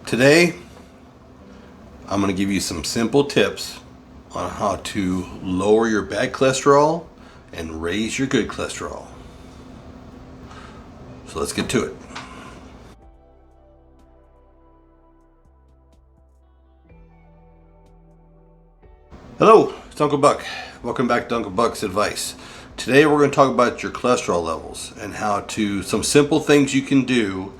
Today, I'm going to give you some simple tips on how to lower your bad cholesterol and raise your good cholesterol. So let's get to it. Hello, it's Uncle Buck. Welcome back to Uncle Buck's Advice. Today we're going to talk about your cholesterol levels and some simple things you can do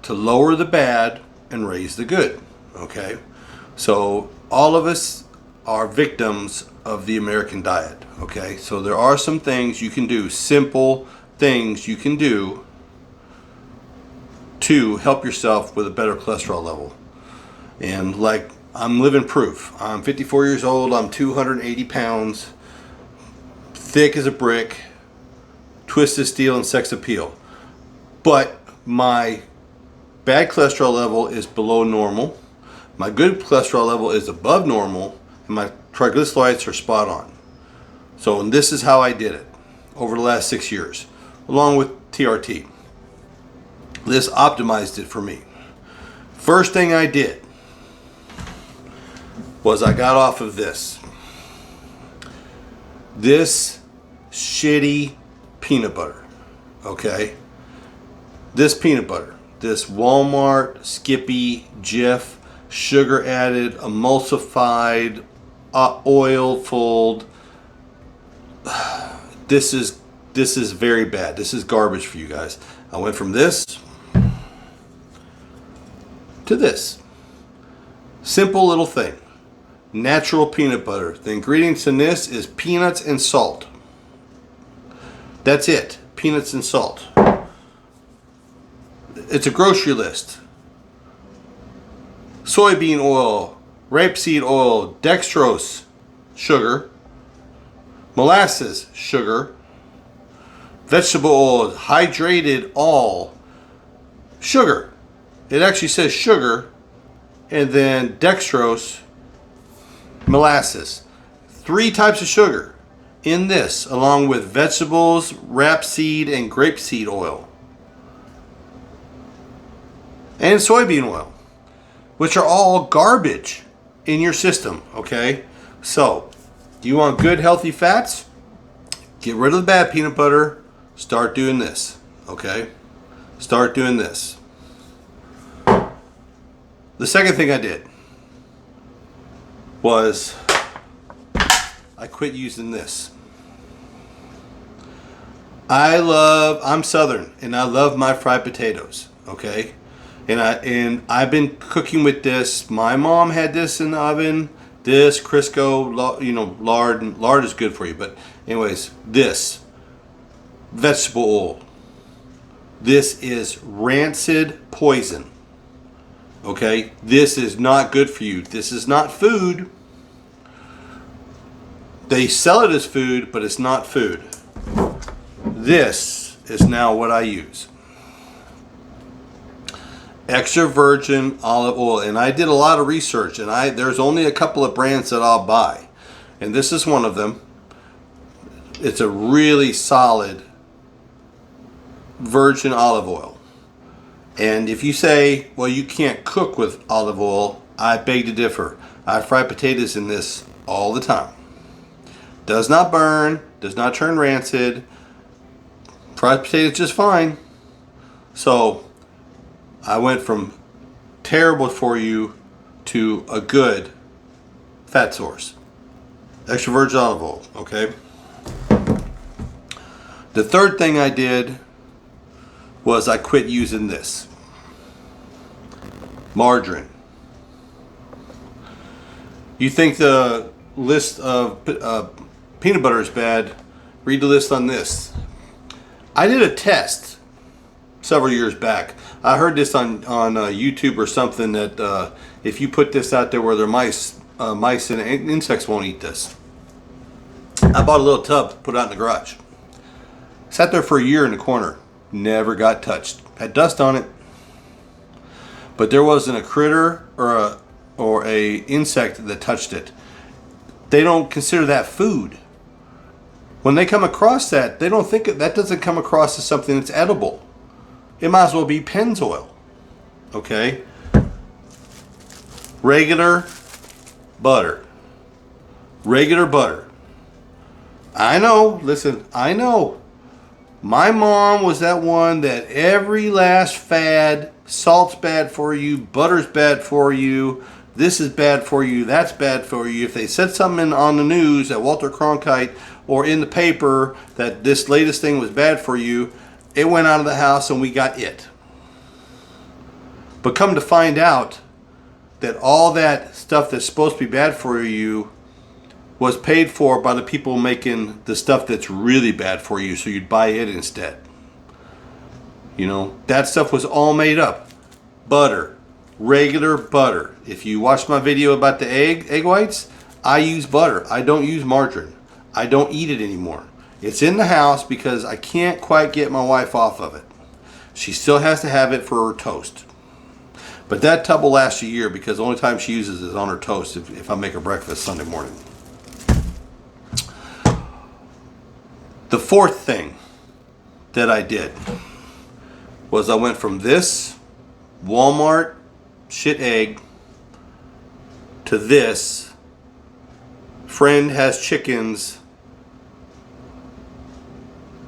to lower the bad and raise the good. Okay, so all of us are victims of the American diet. Okay, so there are some things you can do, simple things you can do to help yourself with a better cholesterol level. And like, I'm living proof. I'm 54 years old. I'm 280 pounds, thick as a brick, twisted steel and sex appeal. But my bad cholesterol level is below normal. My good cholesterol level is above normal, and my triglycerides are spot on. So, and this is how I did it over the last 6 years, along with TRT. This optimized it for me. First thing I did was I got off of this shitty peanut butter. Okay, this peanut butter. This Walmart, Skippy, Jif, sugar added, emulsified, oil filled. This is very bad. This is garbage for you guys. I went from this to this. Simple little thing. Natural peanut butter. The ingredients in this is peanuts and salt. That's it. Peanuts and salt. It's a grocery list. Soybean oil, rapeseed oil, dextrose, sugar, molasses, sugar, vegetable oil, hydrated all, sugar. It actually says sugar, and then dextrose, molasses. 3 types of sugar in this, along with vegetables, rapeseed, and grapeseed oil. And soybean oil, which are all garbage in your system. Okay, so do you want good healthy fats? Get rid of the bad peanut butter. Start doing this. Okay, start doing this. The second thing I did was I quit using this. I'm Southern and I love my fried potatoes. Okay. And I've been cooking with this. My mom had this in the oven. This Crisco, lard. Lard is good for you. But anyways, this vegetable oil. This is rancid poison. Okay, this is not good for you. This is not food. They sell it as food, but it's not food. This is now what I use. Extra virgin olive oil, and I did a lot of research, and there's only a couple of brands that I'll buy, and this is one of them. It's a really solid virgin olive oil. And if you say, well, you can't cook with olive oil, I beg to differ. I fry potatoes in this all the time. Does not burn, does not turn rancid. Fried potatoes just fine. So I went from terrible for you to a good fat source. Extra virgin olive oil, okay? The third thing I did was I quit using this. Margarine. You think the list of peanut butter is bad? Read the list on this. I did a test several years back. I heard this on YouTube or something that if you put this out there where there are mice and insects won't eat this. I bought a little tub, put it out in the garage. Sat there for a year in the corner. Never got touched. Had dust on it. But there wasn't a critter or a insect that touched it. They don't consider that food. When they come across that, they don't think that doesn't come across as something that's edible. It might as well be Pennzoil. Okay? regular butter. Regular butter. I know, listen, I know. My mom was that one that every last fad, salt's bad for you, butter's bad for you, this is bad for you, that's bad for you. If they said something on the news at Walter Cronkite or in the paper that this latest thing was bad for you, it went out of the house and we got it. But come to find out that all that stuff that's supposed to be bad for you was paid for by the people making the stuff that's really bad for you, so you'd buy it instead. You know, that stuff was all made up. Butter, regular butter. If you watched my video about the egg whites, I use butter. I don't use margarine. I don't eat it anymore. It's in the house because I can't quite get my wife off of it. She still has to have it for her toast. But that tub will last a year because the only time she uses it is on her toast if I make her breakfast Sunday morning. The fourth thing that I did was I went from this Walmart shit egg to this friend has chickens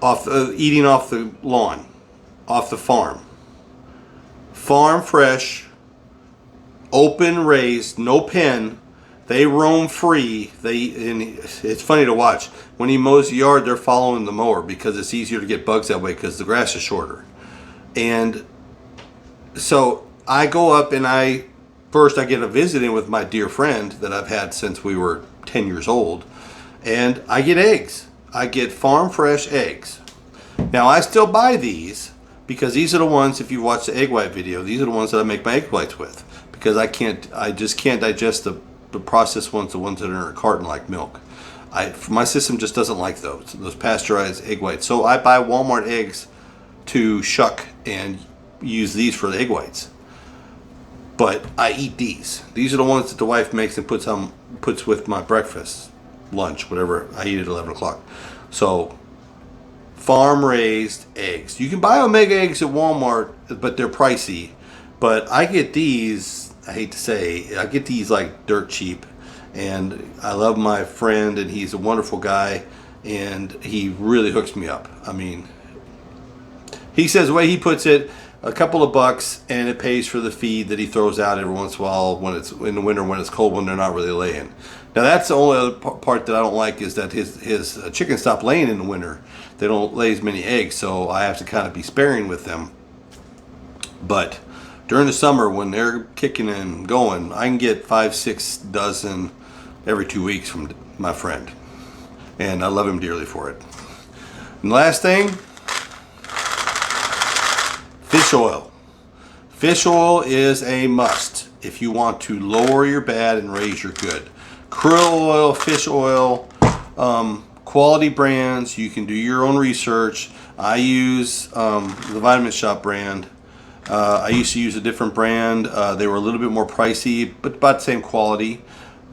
eating off the lawn, off the farm. Farm fresh, open raised, no pen. They roam free. And it's funny to watch. When he mows the yard, they're following the mower because it's easier to get bugs that way because the grass is shorter. And so I go up and I get a visit in with my dear friend that I've had since we were 10 years old. And I get eggs. I get farm fresh eggs. Now I still buy these because these are the ones, if you watch the egg white video, these are the ones that I make my egg whites with. Because I just can't digest the processed ones, the ones that are in a carton like milk. My system just doesn't like those pasteurized egg whites. So I buy Walmart eggs to shuck and use these for the egg whites. But I eat these. These are the ones that the wife makes and puts with my breakfast, lunch, whatever I eat at 11 o'clock. So farm raised eggs. You can buy Omega eggs at Walmart, but they're pricey. But I get these, I hate to say, I get these like dirt cheap. And I love my friend, and he's a wonderful guy, and he really hooks me up. I mean, he says the way he puts it, a couple of bucks, and it pays for the feed that he throws out every once in a while when it's in the winter, when it's cold, when they're not really laying. Now that's the only other part that I don't like, is that his chickens stop laying in the winter. They don't lay as many eggs, so I have to kind of be sparing with them. But during the summer, when they're kicking and going, I can get 5-6 dozen every 2 weeks from my friend. And I love him dearly for it. And the last thing, fish oil. Fish oil is a must if you want to lower your bad and raise your good. Krill oil, fish oil, quality brands. You can do your own research. I use the Vitamin Shop brand. I used to use a different brand. They were a little bit more pricey, but about the same quality.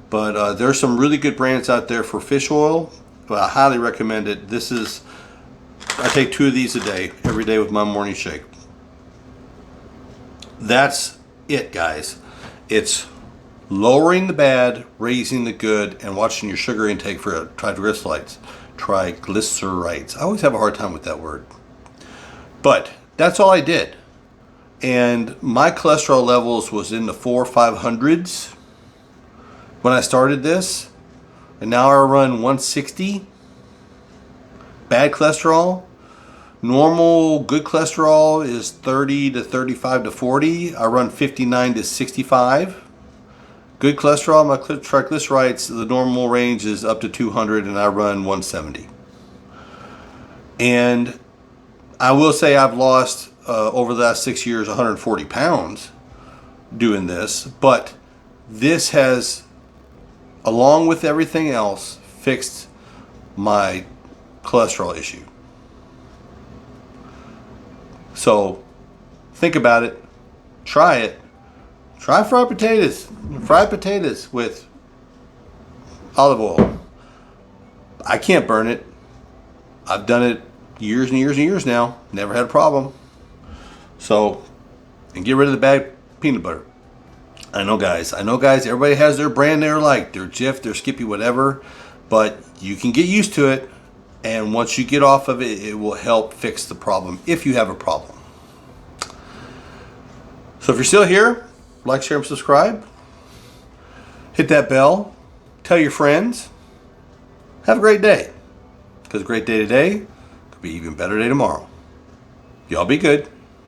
But there's some really good brands out there for fish oil. But I highly recommend it. I take 2 of these a day, every day with my morning shake. That's it, guys. It's lowering the bad, raising the good, and watching your sugar intake for triglycerides. Triglycerides. I always have a hard time with that word. But that's all I did. And my cholesterol levels was in the 400-500s when I started this. And now I run 160. Bad cholesterol. Normal good cholesterol is 30 to 35 to 40. I run 59 to 65. Good cholesterol, my triglycerides, the normal range is up to 200, and I run 170. And I will say I've lost over the last 6 years 140 pounds doing this, but this has, along with everything else, fixed my cholesterol issue. So think about it. Try it. Try fried potatoes. Fried potatoes with olive oil. I can't burn it. I've done it years and years and years now. Never had a problem. So, and get rid of the bad peanut butter. I know, guys. Everybody has their brand they like, their Jif, their Skippy, whatever. But you can get used to it. And once you get off of it, it will help fix the problem if you have a problem. So if you're still here, like, share, and subscribe. Hit that bell. Tell your friends. Have a great day. Because a great day today could be an even better day tomorrow. Y'all be good.